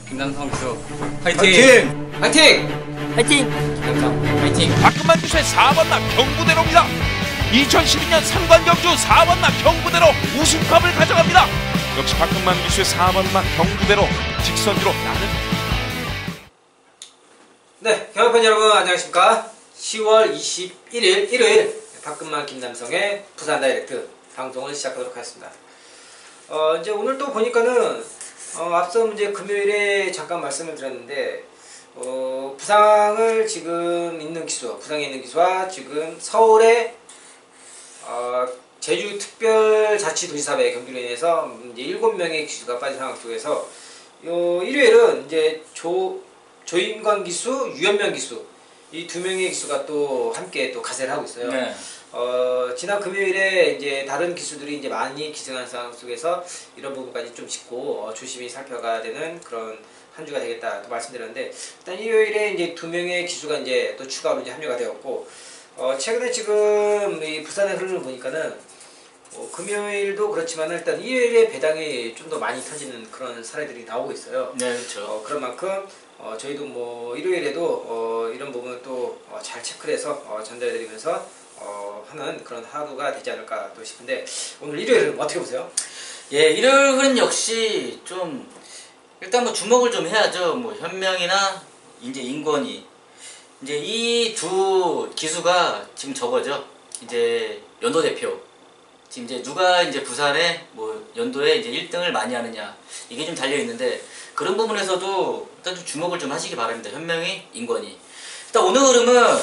김남성 기수 화이팅! 화이팅! 화이팅! 화이팅! 김남성 화이팅! 박금만 기수의 4번나 경부대로입니다. 2012년 상관경주 4번나 경부대로 우승컵을 가져갑니다. 역시 박금만 기수의 4번나 경부대로 직선주로 나는. 네, 경합팬 여러분 안녕하십니까? 10월 21일 일요일 박금만 김남성의 부산 다이렉트 방송을 시작하도록 하겠습니다. 이제 오늘 또 보니까는 앞서 이제 금요일에 잠깐 말씀을 드렸는데 부상을 지금 있는 기수, 부상에 있는 기수와 지금 서울의 제주특별자치도시사회 경기로 인해서 이제 7명의 기수가 빠진 상황 속에서 일요일은 이제 조인관 기수, 유현명 기수 이 두 명의 기수가 또 함께 또 가세를 하고 있어요. 네. 지난 금요일에 이제 다른 기수들이 이제 많이 기승한 상황 속에서 이런 부분까지 좀 짚고 조심히 살펴가야 되는 그런 한 주가 되겠다 또 말씀드렸는데, 일단 일요일에 이제 두 명의 기수가 이제 또 추가로 이제 합류가 되었고, 최근에 지금 이 부산의 흐름을 보니까는 금요일도 그렇지만 일단 일요일에 배당이 좀 더 많이 터지는 그런 사례들이 나오고 있어요. 네, 그렇죠. 그런 만큼 저희도 뭐 일요일에도 이런 부분을 또 잘 체크를 해서 전달해드리면서 하는 그런 하루가 되지 않을까 또 싶은데, 오늘 일요일은 어떻게 보세요? 예, 일요일은 역시 좀 일단 뭐 주목을 좀 해야죠. 뭐 현명이나 이제 인권이 이제 이 두 기수가 지금 저거죠. 이제 연도 대표. 지금 이제 누가 이제 부산에 뭐 연도에 이제 1등을 많이 하느냐 이게 좀 달려 있는데, 그런 부분에서도 일단 좀 주목을 좀 하시기 바랍니다. 현명이, 인권이. 일단 오늘 흐름은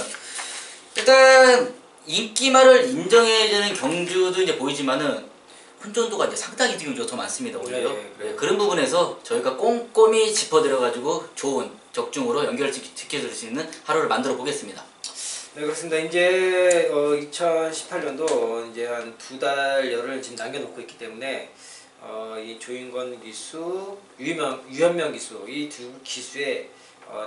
일단 인기말을 인정해주는 경주도 이제 보이지만은 혼전도가 이제 상당히 경주가 더 많습니다. 오히려. 네, 그런 부분에서 저희가 꼼꼼히 짚어드려가지고 좋은 적중으로 연결시켜줄 수 있는 하루를 만들어 보겠습니다. 네, 그렇습니다. 이제 2018년도 이제 한 2달 열을 지금 남겨놓고 있기 때문에 이 조인권 기수, 유현명 기수 이 두 기수의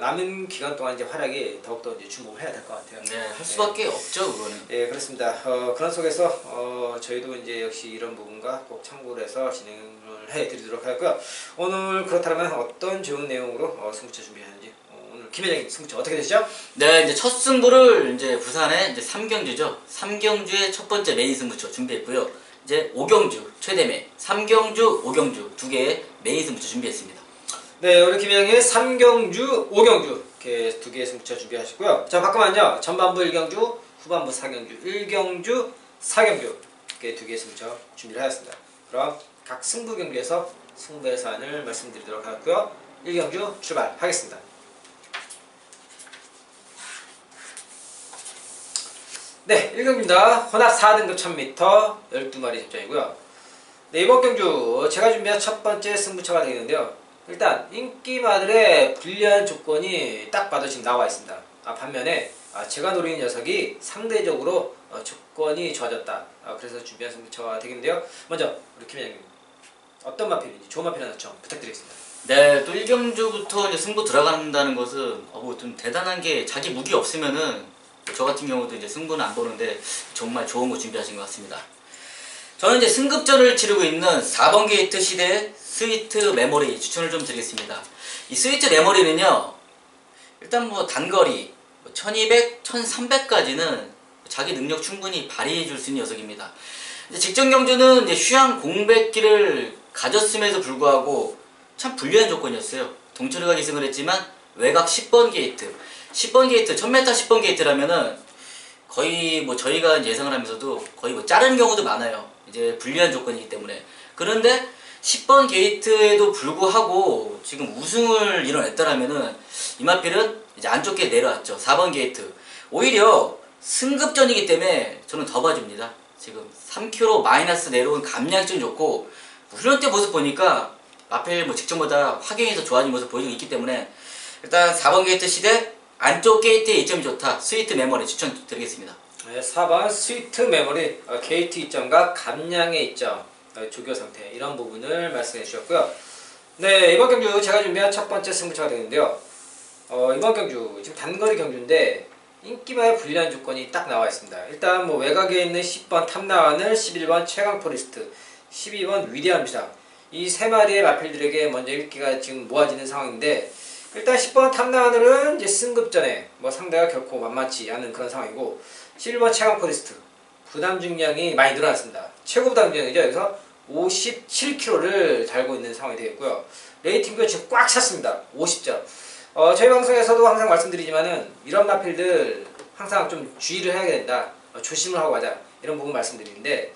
남은 기간 동안 이제 활약이 더욱더 이제 주목을 해야 될 것 같아요. 네, 할 수밖에 없죠, 그거는. 네, 그렇습니다. 그런 속에서 저희도 이제 역시 이런 부분과 꼭 참고를 해서 진행을 해드리도록 하고요. 오늘 그렇다면 어떤 좋은 내용으로 승부처 준비하는지 오늘 김 회장님 승부처 어떻게 되시죠? 네, 이제 첫 승부를 이제 부산의 이제 3경주죠. 3경주의 첫 번째 메인 승부처 준비했고요. 이제 5경주 최대매, 3경주, 5경주 두 개의 메인 승부처 준비했습니다. 네, 우리 김 회장님 3경주, 5경주 이렇게 두 개의 승부처 준비하시고요. 자, 바꾸면요. 전반부 1경주, 후반부 4경주, 1경주, 4경주 이렇게 두 개의 승부처 준비를 하였습니다. 그럼 각 승부 경기에서 승부의 사안을 말씀드리도록 하고요. 1경주 출발하겠습니다. 네, 1경주입니다. 혼합 4등급 1000m 12마리 접전이고요. 네, 이번 경주 제가 준비한 첫 번째 승부처가 되겠는데요. 일단 인기마들의 불리한 조건이 딱 봐도 지금 나와 있습니다. 반면에 제가 노리는 녀석이 상대적으로 조건이 좋아졌다. 그래서 준비한 승부처가 되겠는데요. 먼저 우리 김 회장님 어떤 마필인지 좋은 마필 하나 좀 부탁드리겠습니다. 네, 또 1경주부터 이제 승부 들어간다는 것은 뭐 좀 대단한 게, 자기 무기 없으면은 저 같은 경우도 이제 승부는 안 보는데 정말 좋은 거 준비하신 것 같습니다. 저는 이제 승급전을 치르고 있는 4번 게이트 시대 스위트 메모리 추천을 좀 드리겠습니다. 이 스위트 메모리는요, 일단 뭐 단거리 1200, 1300까지는 자기 능력 충분히 발휘해 줄 수 있는 녀석입니다. 이제 직전 경주는 이제 휴양 공백기를 가졌음에도 불구하고 참 불리한 조건이었어요. 동철이가 기승을 했지만 외곽 10번 게이트 10번 1000m 10번 게이트라면은 거의 뭐 저희가 이제 예상을 하면서도 거의 뭐 자르는 경우도 많아요. 이제 불리한 조건이기 때문에. 그런데 10번 게이트에도 불구하고 지금 우승을 이뤄냈더라면은 이마필은 이제 안쪽 게 내려왔죠. 4번 게이트. 오히려 승급전이기 때문에 저는 더 봐줍니다. 지금 3km 마이너스 내려온 감량이 좋고, 훈련 때 모습 보니까 마필 뭐 직전보다 확연히 더 좋아진 모습 보이고 있기 때문에 일단 4번 게이트 시대 안쪽 게이트의 이점이 좋다. 스위트 메모리 추천드리겠습니다. 네, 4번 스위트 메모리 게이트 이점과 감량의 이점, 조교 상태 이런 부분을 말씀해 주셨고요. 네, 이번 경주 제가 준비한 첫 번째 승부처가 되는데요. 이번 경주 지금 단거리 경주인데 인기마의 불리한 조건이 딱 나와 있습니다. 일단 뭐 외곽에 있는 10번 탐나와늘, 11번 최강 포리스트, 12번 위대한 비상 이 세 마리의 마필들에게 먼저 읽기가 지금 모아지는 상황인데, 일단 10번 탐나하늘은 이제 승급전에 뭐 상대가 결코 만만치 않은 그런 상황이고, 11번 최강 포레스트 부담 중량이 많이 늘어났습니다. 최고 부담 중량이죠. 여기서 57kg를 달고 있는 상황이 되겠고요. 레이팅도 지금 꽉 찼습니다. 50점. 저희 방송에서도 항상 말씀드리지만은 이런 마필들 항상 좀 주의를 해야 된다. 조심을 하고 가자. 이런 부분 말씀드리는데,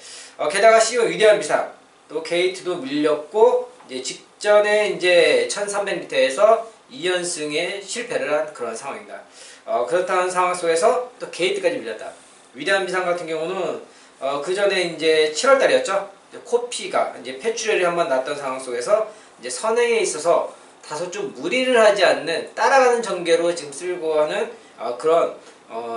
게다가 C1 위대한 비상, 또 게이트도 밀렸고, 이제 직전에 이제 1300m에서 2연승에 실패를 한 그런 상황입니다. 그렇다는 상황 속에서 또 게이트까지 밀렸다. 위대한 비상 같은 경우는 그 전에 이제 7월달이었죠. 코피가 이제 폐출혈이 한번 났던 상황 속에서 이제 선행에 있어서 다소 좀 무리를 하지 않는 따라가는 전개로 지금 쓸고 하는 그런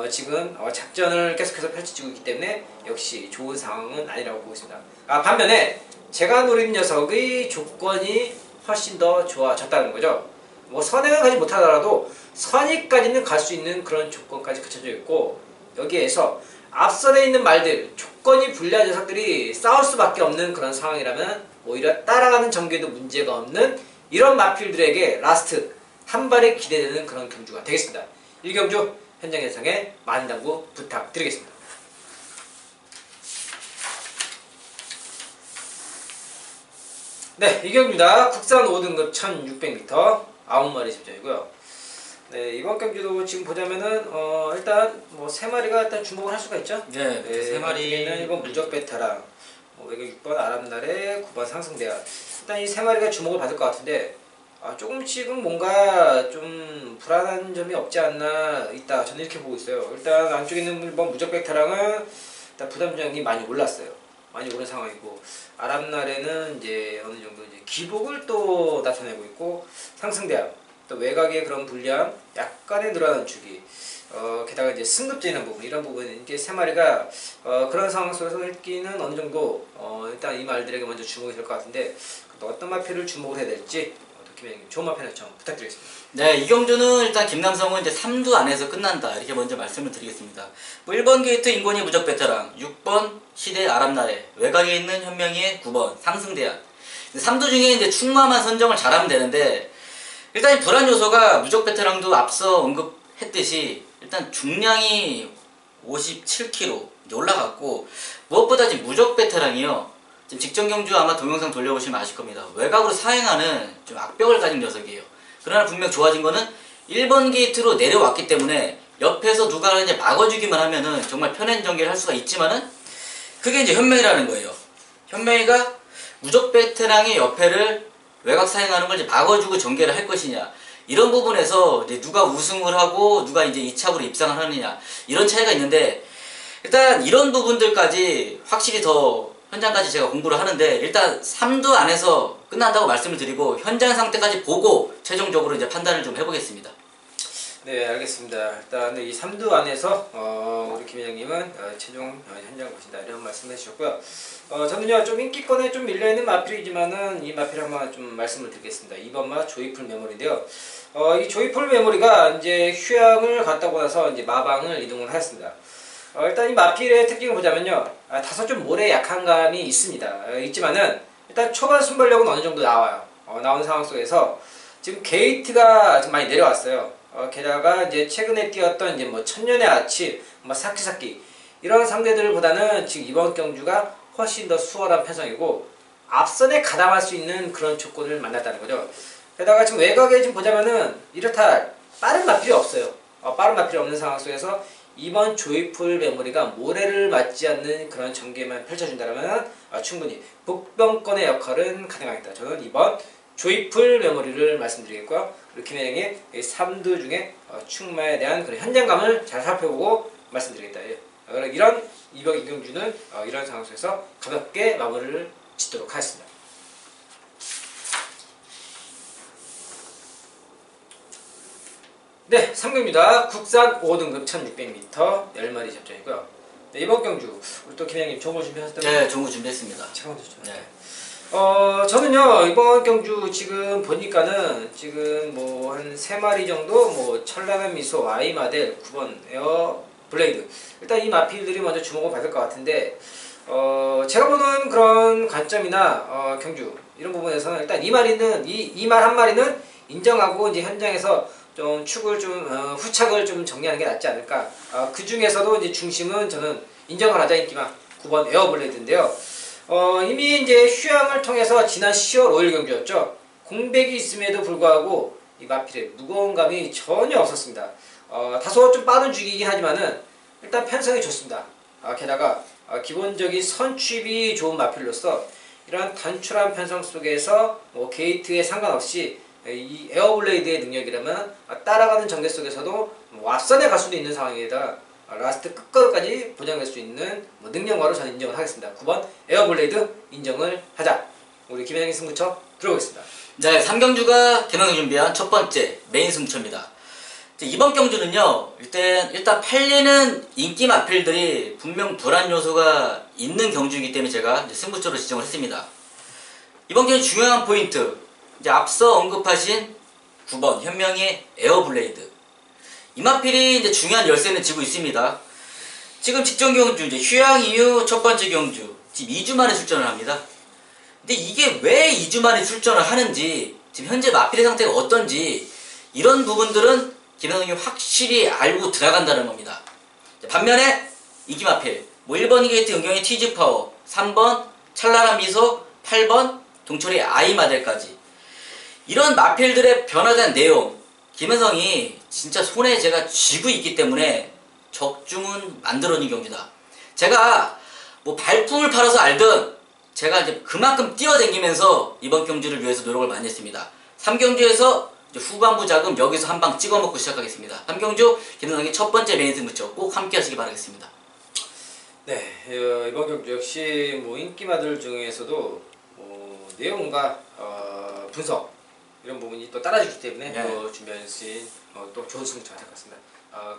지금 작전을 계속해서 펼쳐지고 있기 때문에 역시 좋은 상황은 아니라고 보고 있습니다. 반면에 제가 노린 녀석의 조건이 훨씬 더 좋아졌다는 거죠. 뭐 선행은 가지 못하더라도 선의까지는 갈 수 있는 그런 조건까지 갖춰져 있고, 여기에서 앞선에 있는 말들, 조건이 불리한 녀석들이 싸울 수밖에 없는 그런 상황이라면 오히려 따라가는 전개도 문제가 없는 이런 마필들에게 라스트 한 발에 기대되는 그런 경주가 되겠습니다. 1경주 현장 예상에 많은 당부 부탁드리겠습니다. 네, 2경주입니다. 국산 5등급 1600m 9마리 집전이고요. 네, 이번 경주도 지금 보자면은 일단 뭐 3마리가 일단 주목을 할 수가 있죠. 네, 세 마리는 1번 무적 베테랑, 외국 6번 아람날의 9번 상승대야. 일단 이 3마리가 주목을 받을 것 같은데, 조금씩은 뭔가 좀 불안한 점이 없지 않나 있다. 저는 이렇게 보고 있어요. 일단 안쪽에 있는 1번 무적 베테랑은 일단 부담점이 많이 올랐어요. 많이 오른 상황이고, 아람날에는 이제 어느 정도 이제 기복을 또 나타내고 있고, 상승대야 또 외곽의 그런 불리함, 약간의 늘어난 주기, 게다가 이제 승급전이라는 부분, 이런 부분, 이게 세 마리가 그런 상황 속에서 읽기는 어느 정도 일단 이 말들에게 먼저 주목이 될 것 같은데, 또 어떤 마필을 주목을 해야 될지 김혜영님 좋은 마필 요청 부탁드리겠습니다. 네, 이 경주는 일단 김남성은 이제 3두 안에서 끝난다, 이렇게 먼저 말씀을 드리겠습니다. 뭐 1번 게이트 인권이 무적 베테랑, 6번 시대 아람나래, 외곽에 있는 현명이의 9번 상승대안. 3두 중에 이제 충마만 선정을 잘하면 되는데, 일단 불안 요소가 무적 베테랑도 앞서 언급했듯이 일단 중량이 57kg 이제 올라갔고, 무엇보다 지금 무적 베테랑이요, 지금 직전 경주 아마 동영상 돌려보시면 아실 겁니다. 외곽으로 사행하는 좀 악벽을 가진 녀석이에요. 그러나 분명 좋아진 거는 1번 게이트로 내려왔기 때문에 옆에서 누가 이제 막아주기만 하면은 정말 편한 전개를 할 수가 있지만은, 그게 이제 현명이라는 거예요. 현명이가 무적 베테랑의 옆에를 외곽 사행하는 걸 이제 막아주고 전개를 할 것이냐, 이런 부분에서 이제 누가 우승을 하고 누가 이제 2차로 입상을 하느냐, 이런 차이가 있는데, 일단 이런 부분들까지 확실히 더 현장까지 제가 공부를 하는데, 일단 3두 안에서 끝난다고 말씀을 드리고 현장 상태까지 보고 최종적으로 이제 판단을 좀 해보겠습니다. 네, 알겠습니다. 일단 이 3두 안에서 우리 김 회장님은 최종 현장 보신다, 이런 말씀 해주셨고요. 저는요 좀 인기권에 좀 밀려있는 마필이지만은 이 마필 한번 좀 말씀을 드리겠습니다. 2번 마 조이풀 메모리인데요. 이 조이풀 메모리가 이제 휴양을 갔다고 나서 이제 마방을 이동을 하였습니다. 일단 이 마필의 특징을 보자면요, 다소 좀 모래에 약한 감이 있습니다. 있지만은 일단 초반 순발력은 어느 정도 나와요. 나온 상황 속에서 지금 게이트가 좀 많이 내려왔어요. 게다가 이제 최근에 뛰었던 이제 뭐 천년의 아치, 뭐 사키사키, 이런 상대들보다는 지금 이번 경주가 훨씬 더 수월한 편성이고 앞선에 가담할 수 있는 그런 조건을 만났다는 거죠. 게다가 지금 외곽에 지금 보자면은 이렇다 할 빠른 마필이 없어요. 빠른 마필이 없는 상황 속에서 이번 조이풀 메모리가 모래를 맞지 않는 그런 전개만 펼쳐준다면 충분히 복병권의 역할은 가능하겠다. 저는 이번 조이풀 메모리를 말씀드리겠고요. 그리고 김혜영의 3두 중에 충마에 대한 그런 현장감을 잘 살펴보고 말씀드리겠다. 이런 이번 이경주는 이런 상황 속에서 가볍게 마무리를 짓도록 하겠습니다. 네, 3경주입니다. 국산 5등급 1600m 10마리 접전이고요. 네, 이번 경주 우리 또 김혜영님 좋은 거 준비하셨다고요? 네, 좋은 거 준비했습니다. 잠깐만 주시죠. 네. 저는요 이번 경주 지금 보니까는 지금 뭐 한 3마리 정도, 뭐 철라면 미소, 아이마델, 9번 에어 블레이드, 일단 이 마필들이 먼저 주목을 받을 것 같은데, 제가 보는 그런 관점이나 경주, 이런 부분에서는 일단 이 말 한 마리는 인정하고 이제 현장에서 좀 축을 좀 후착을 좀 정리하는 게 낫지 않을까. 그 중에서도 이제 중심은 저는 인정을 하자 인기마 9번 에어블레이드인데요. 이미 이제 휴양을 통해서 지난 10월 5일 경주였죠. 공백이 있음에도 불구하고 이 마필의 무거운 감이 전혀 없었습니다. 다소 좀 빠른 주기이긴 하지만은 일단 편성이 좋습니다. 게다가 기본적인 선취입이 좋은 마필로서 이러한 단출한 편성 속에서 뭐 게이트에 상관없이 이 에어블레이드의 능력이라면 따라가는 전개 속에서도 뭐 앞선에 갈 수도 있는 상황에다 라스트 끝걸음까지 보장할 수 있는 뭐 능력으로 저는 인정을 하겠습니다. 9번 에어블레이드 인정을 하자. 우리 김현영의 승부처 들어오겠습니다. 네, 3경주가 개막에 준비한 첫 번째 메인 승부처입니다. 이번 경주는요, 일단 팔리는 인기 마필들이 분명 불안 요소가 있는 경주이기 때문에 제가 이제 승부처로 지정을 했습니다. 이번 경주 중요한 포인트, 이제 앞서 언급하신 9번 현명의 에어블레이드. 이 마필이 이제 중요한 열쇠는 지고 있습니다. 지금 직전 경주, 이제 휴양 이후 첫 번째 경주, 지금 2주 만에 출전을 합니다. 근데 이게 왜 2주 만에 출전을 하는지, 지금 현재 마필의 상태가 어떤지, 이런 부분들은 김현성이 확실히 알고 들어간다는 겁니다. 반면에 이기마필, 뭐 1번 게이트 은경의 티즈파워, 3번 찬란한 미소, 8번 동철의 아이마델까지 이런 마필들의 변화된 내용, 김현성이 진짜 손에 제가 쥐고 있기 때문에 적중은 만들어낸 경주다. 제가 뭐 발품을 팔아서 알든 제가 이제 그만큼 뛰어다니면서 이번 경주를 위해서 노력을 많이 했습니다. 3경주에서 후반부 자금 여기서 한 방 찍어 먹고 시작하겠습니다. 3경주 김현성의 첫 번째 메인 승부처 꼭 함께 하시기 바라겠습니다. 네, 이번 경주 역시 뭐 인기마들 중에서도 내용과 분석 이런 부분이 또 따라주기 때문에 네. 또 준비하신 또 좋은 승부처가 될 것 같습니다.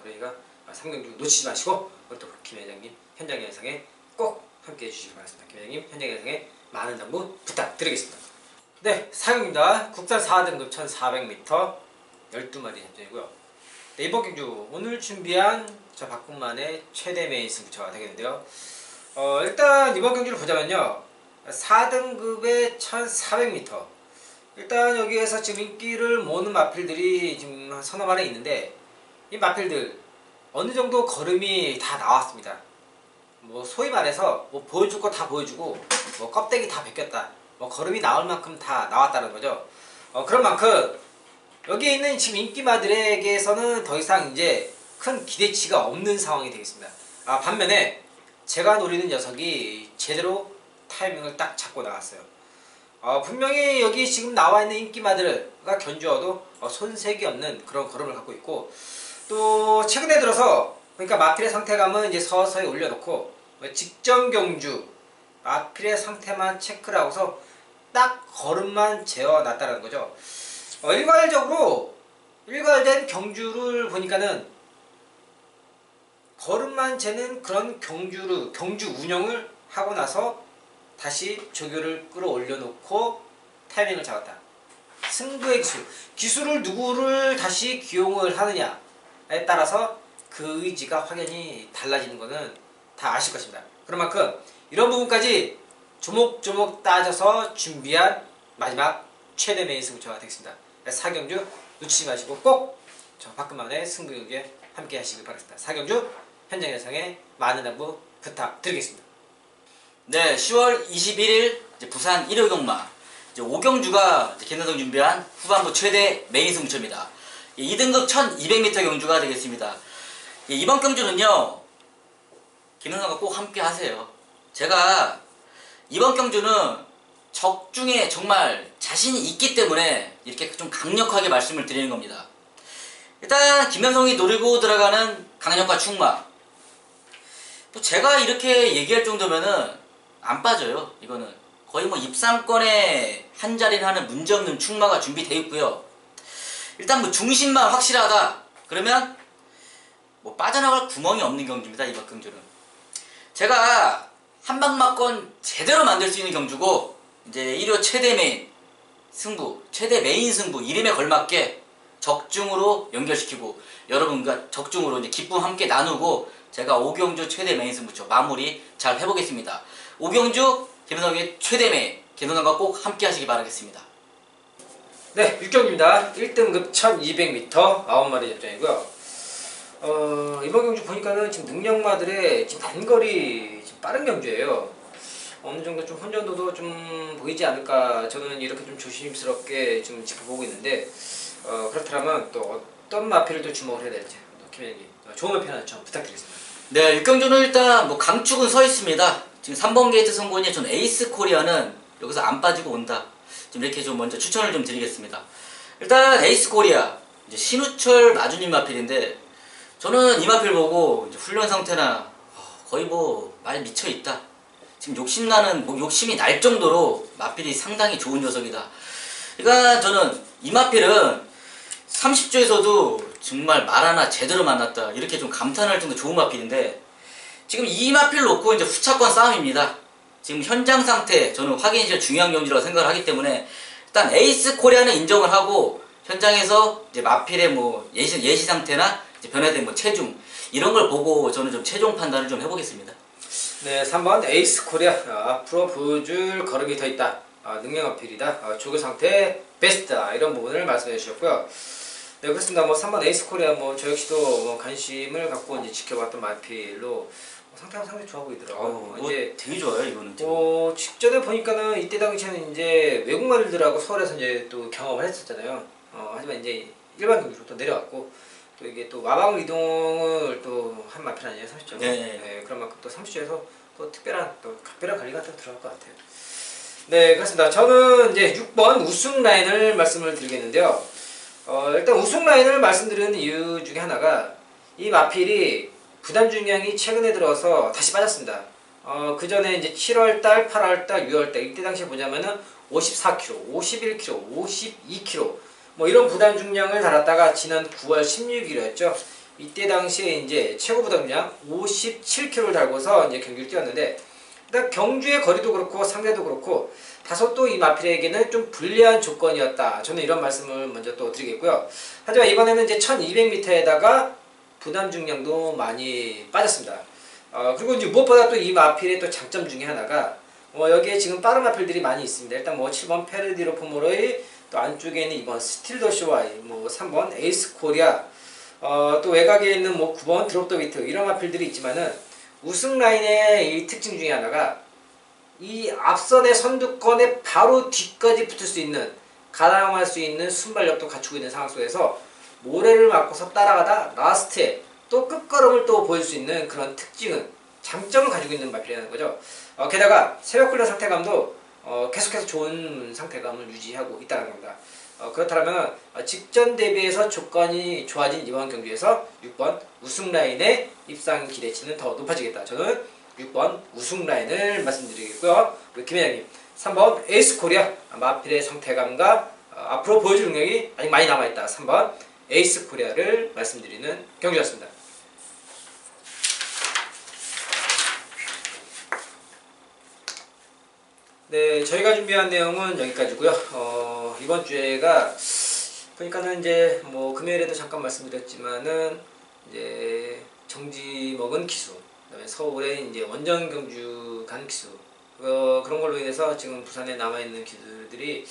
그러니까 3경주 놓치지 마시고 우리 또 김 회장님 현장 영상에 꼭 함께 해주시기 바랍니다. 김 회장님 현장 영상에 많은 당부 부탁드리겠습니다. 네, 4경기입니다. 국산 4등급 1400m 12마리 잡전이고요. 네, 이번 경주 오늘 준비한 저 박군만의 최대 메인 승부처가 되겠는데요. 일단 이번 경주를 보자면요, 4등급의 1400m, 일단 여기에서 지금 인기를 모으는 마필들이 지금 한 서너 마리 있는데, 이 마필들 어느 정도 걸음이 다 나왔습니다. 뭐 소위 말해서 뭐 보여줄 거 다 보여주고 뭐 껍데기 다 벗겼다, 뭐 걸음이 나올 만큼 다 나왔다는 거죠. 그런 만큼 여기에 있는 지금 인기마들에게서는 더 이상 이제 큰 기대치가 없는 상황이 되겠습니다. 반면에 제가 노리는 녀석이 제대로 타이밍을 딱 잡고 나갔어요. 분명히 여기 지금 나와 있는 인기마들과 견주어도 손색이 없는 그런 걸음을 갖고 있고, 또 최근에 들어서 그러니까 마필의 상태감은 이제 서서히 올려놓고 직전 경주 마필의 상태만 체크를 하고서 딱 걸음만 재어놨다는 거죠. 일괄된 경주를 보니까는 걸음만 재는 그런 경주 운영을 하고 나서 다시 조교를 끌어올려 놓고 타이밍을 잡았다. 승부의 기술을 누구를 다시 기용을 하느냐에 따라서 그 의지가 확연히 달라지는 것은 다 아실 것입니다. 그런 만큼 이런 부분까지 조목조목 따져서 준비한 마지막 최대 메인 승부처가 되겠습니다. 4경주 놓치지 마시고 꼭 저 박근만의 승부경기에 함께 하시길 바랍니다. 4경주 현장 예상에 많은 당부 부탁드리겠습니다. 네, 10월 21일 부산 1호 경마 5경주가 김현성 준비한 후반부 최대 메인 승부처입니다. 2등급 1200m 경주가 되겠습니다. 이번 경주는요, 김현성과 꼭 함께 하세요. 제가 이번 경주는 적중에 정말 자신이 있기 때문에 이렇게 좀 강력하게 말씀을 드리는 겁니다. 일단 김현성이 노리고 들어가는 강력과 충마, 또 제가 이렇게 얘기할 정도면은 안 빠져요. 이거는 거의 뭐 입상권에 한 자리를 하는 문제없는 충마가 준비되어 있고요. 일단 뭐 중심만 확실하다 그러면 뭐 빠져나갈 구멍이 없는 경주입니다. 이번 경주는 제가 한방막권 제대로 만들 수 있는 경주고, 이제 1호 최대 메인 승부, 최대 메인 승부 이름에 걸맞게 적중으로 연결시키고 여러분과 적중으로 이제 기쁨 함께 나누고 제가 5경주 최대 메인 승부처 마무리 잘 해보겠습니다. 5경주 김현성의 최대 메인 개노남과 꼭 함께 하시기 바라겠습니다. 네, 6경기입니다. 1등급 1200m 9마리 접전이고요. 이번 경주 보니까는 지금 능력마들의 지금 단거리 지금 빠른 경주예요. 어느 정도 좀 혼전도도 좀 보이지 않을까, 저는 이렇게 좀 조심스럽게 좀 지켜보고 있는데, 그렇다면 또 어떤 마필을 또 주목을 해야 될지, 김현님 좋은 마필 하나 좀 부탁드리겠습니다. 네, 6경주는 일단 뭐 강축은 서 있습니다. 지금 3번 게이트 선고니 전 에이스 코리아는 여기서 안 빠지고 온다. 지금 이렇게 좀 먼저 추천을 좀 드리겠습니다. 일단 에이스 코리아 이제 신우철 마주님 마필인데, 저는 이 마필 보고 이제 훈련 상태나 거의 뭐 말 미쳐 있다. 지금 욕심나는 뭐 욕심이 날 정도로 마필이 상당히 좋은 녀석이다. 그러니까 저는 이 마필은 30조에서도 정말 말 하나 제대로 만났다, 이렇게 좀 감탄할 정도 좋은 마필인데, 지금 이 마필 놓고 이제 후차권 싸움입니다. 지금 현장 상태 저는 확인이 제일 중요한 경기라고 생각을 하기 때문에 일단 에이스 코리아는 인정을 하고, 현장에서 이제 마필의 뭐 예시 상태나 이제 변화된 뭐 체중 이런 걸 보고 저는 좀 최종 판단을 좀 해보겠습니다. 네, 3번 에이스 코리아. 앞으로 보여줄 걸음이 더 있다. 능력 어필이다. 조교 상태 베스트다. 이런 부분을 말씀해 주셨고요. 네, 그렇습니다. 뭐 3번 에이스 코리아 뭐 저 역시도 뭐 관심을 갖고 이제 지켜봤던 마필로 상태가 상당히 좋아 보이더라고요. 이제 되게 좋아요 이거는. 직전에 보니까는 이때 당시에는 이제 외국 마들들하고 서울에서 이제 또 경험을 했었잖아요. 하지만 이제 일반 경기로 또 내려왔고, 또 이게 또 마방 이동을 또 한 마필 아니에요, 30조. 네, 그런 만큼 또 30조에서 또 특별한 또 각별한 관리가 또 들어갈 것 같아요. 네, 그렇습니다. 저는 이제 6번 우승 라인을 말씀을 드리겠는데요. 일단 우승 라인을 말씀드리는 이유 중에 하나가, 이 마필이 부담 중량이 최근에 들어서 다시 빠졌습니다. 그 전에 이제 7월달, 8월달, 6월달 이때 당시에 보자면은 54kg, 51kg, 52kg 뭐 이런 부담 중량을 달았다가 지난 9월 16일이었죠. 이때 당시에 이제 최고 부담량 57kg를 달고서 이제 경기를 뛰었는데, 일단 경주의 거리도 그렇고 상대도 그렇고 다소 또 이 마필에게는 좀 불리한 조건이었다. 저는 이런 말씀을 먼저 또 드리겠고요. 하지만 이번에는 이제 1200m에다가 부담 중량도 많이 빠졌습니다. 그리고 이제 무엇보다 또 이 마필의 또 장점 중에 하나가, 여기에 지금 빠른 마필들이 많이 있습니다. 일단 뭐 7번 페르디로 포모로이, 또 안쪽에 있는 2번 스틸더쇼와이, 뭐 3번 에이스 코리아, 또 외곽에 있는 뭐 9번 드롭 더 위트, 이런 마필들이 있지만은 우승 라인의 이 특징 중에 하나가, 이 앞선의 선두권에 바로 뒤까지 붙을 수 있는, 가담할 수 있는 순발력도 갖추고 있는 상황 속에서 모래를 맞고서 따라가다 라스트에 또 끝걸음을 또 보일 수 있는 그런 특징은, 장점을 가지고 있는 마필이라는 거죠. 게다가 새벽 훈련 상태감도 계속해서 좋은 상태감을 유지하고 있다는 겁니다. 그렇다면 직전 대비해서 조건이 좋아진 이번 경기에서 6번 우승 라인의 입상 기대치는 더 높아지겠다. 저는 6번 우승 라인을 말씀드리겠고요. 우리 김 회장님 3번 에이스 코리아, 마필의 상태감과 앞으로 보여줄 능력이 아직 많이 남아있다. 3번 에이스 코리아를 말씀드리는 경기였습니다. 네, 저희가 준비한 내용은 여기까지고요. 이번 주에가 보니까는 이제 뭐 금요일에도 잠깐 말씀드렸지만은 이제 정지 먹은 기수, 그다음에 서울에 이제 원정 경주 간 기수, 그런 걸로 인해서 지금 부산에 남아 있는 기수들이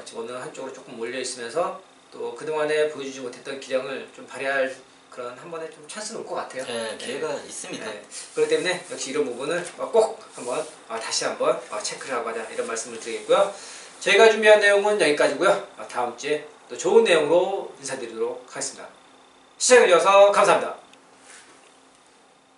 지금 어느 한쪽으로 조금 몰려 있으면서, 또 그동안에 보여주지 못했던 기량을 좀 발휘할 그런 한 번에 좀 찬스는 올 것 같아요. 네, 기회가 있습니다. 네. 그렇기 때문에 역시 이런 부분을 꼭 한번 다시 한번 체크를 하고 하자, 이런 말씀을 드리겠고요. 저희가 준비한 내용은 여기까지고요. 다음 주에 또 좋은 내용으로 인사드리도록 하겠습니다. 시청해주셔서 감사합니다.